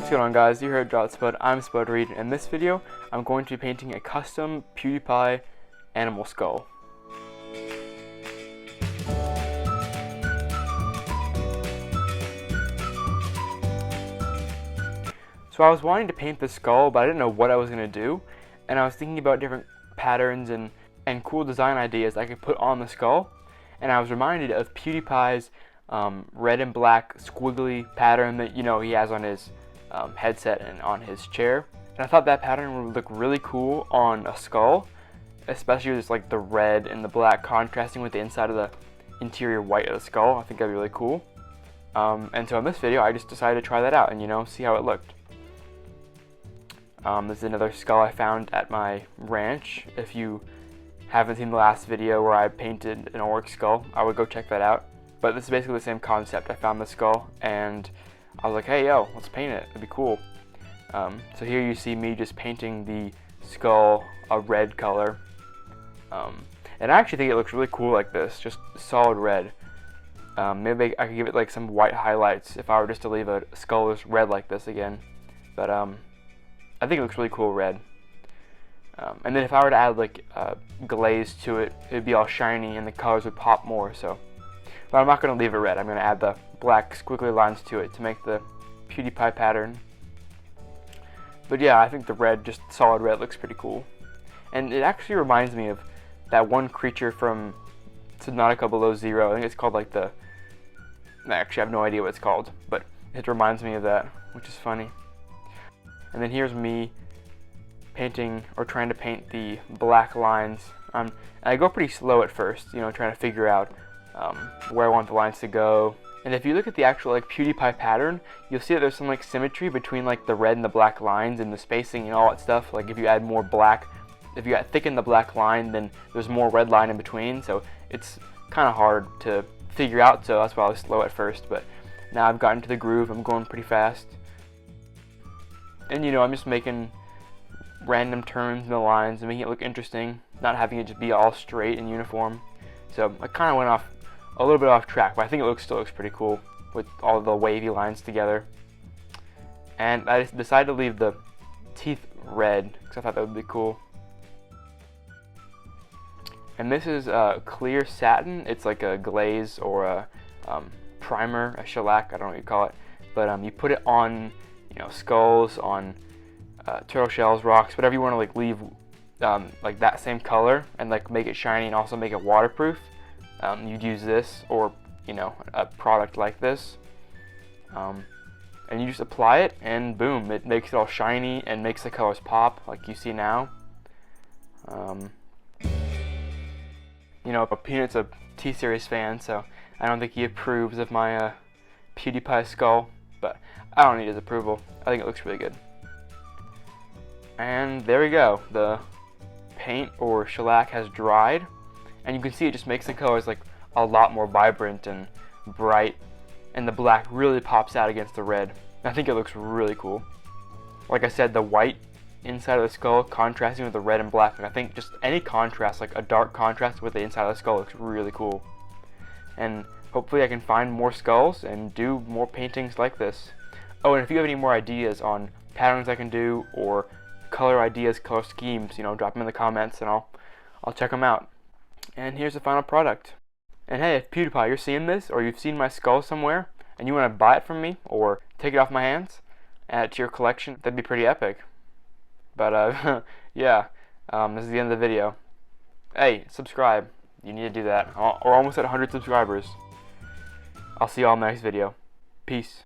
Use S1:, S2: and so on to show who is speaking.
S1: What's going on, guys? You're here at Spud. I'm Spud Reed, and in this video I'm going to be painting a custom PewDiePie animal skull. So I was wanting to paint the skull, but I didn't know what I was going to do, and I was thinking about different patterns and cool design ideas I could put on the skull, and I was reminded of PewDiePie's red and black squiggly pattern that he has on his headset and on his chair, and I thought that pattern would look really cool on a skull, especially with like the red and the black contrasting with the inside of the interior white of the skull. I think that'd be really cool. And so in this video I just decided to try that out and see how it looked. This is another skull I found at my ranch. If you haven't seen the last video where I painted an orc skull, I would go check that out. But this is basically the same concept. I found the skull and I was like, hey yo, let's paint it, it'd be cool. So here you see me just painting the skull a red color. And I actually think it looks really cool like this, just solid red. Maybe I could give it like some white highlights if I were just to leave a skull just red like this again. But I think it looks really cool red. And then if I were to add like glaze to it, it would be all shiny and the colors would pop more. But I'm not going to leave it red. I'm going to add the black squiggly lines to it to make the PewDiePie pattern. But yeah, I think the red, just solid red, looks pretty cool. And it actually reminds me of that one creature from Subnautica Below Zero. I think it's called like I actually have no idea what it's called, but it reminds me of that, which is funny. And then here's me painting, or trying to paint the black lines. And I go pretty slow at first, trying to figure out where I want the lines to go. And if you look at the actual PewDiePie pattern, you'll see that there's some symmetry between the red and the black lines and the spacing and all that stuff. Like if you add more black, if you thicken the black line, then there's more red line in between. So it's kind of hard to figure out. So that's why I was slow at first. But now I've gotten to the groove. I'm going pretty fast. And I'm just making random turns in the lines and making it look interesting, not having it just be all straight and uniform. So I kind of went off a little bit off track, but I think it still looks pretty cool with all the wavy lines together. And I just decided to leave the teeth red because I thought that would be cool. And this is clear satin. It's like a glaze or a primer, a shellac, I don't know what you call it. But you put it on skulls, on turtle shells, rocks, whatever you want to leave like that same color and make it shiny and also make it waterproof. You'd use this or a product like this, and you just apply it and boom, it makes it all shiny and makes the colors pop like you see now. Peanut's a T-Series fan, so I don't think he approves of my PewDiePie skull, but I don't need his approval. I think it looks really good. And there we go. The paint or shellac has dried, and you can see it just makes the colors a lot more vibrant and bright, and the black really pops out against the red. I think it looks really cool. Like I said, the white inside of the skull contrasting with the red and black. I think just any contrast, a dark contrast with the inside of the skull, looks really cool. And hopefully I can find more skulls and do more paintings like this. Oh, and if you have any more ideas on patterns I can do or color ideas, color schemes, drop them in the comments and I'll check them out. And here's the final product. And hey, if PewDiePie, you're seeing this, or you've seen my skull somewhere, and you want to buy it from me, or take it off my hands, add it to your collection, that'd be pretty epic. But yeah, this is the end of the video. Hey, subscribe. You need to do that. We're almost at 100 subscribers. I'll see you all in the next video. Peace.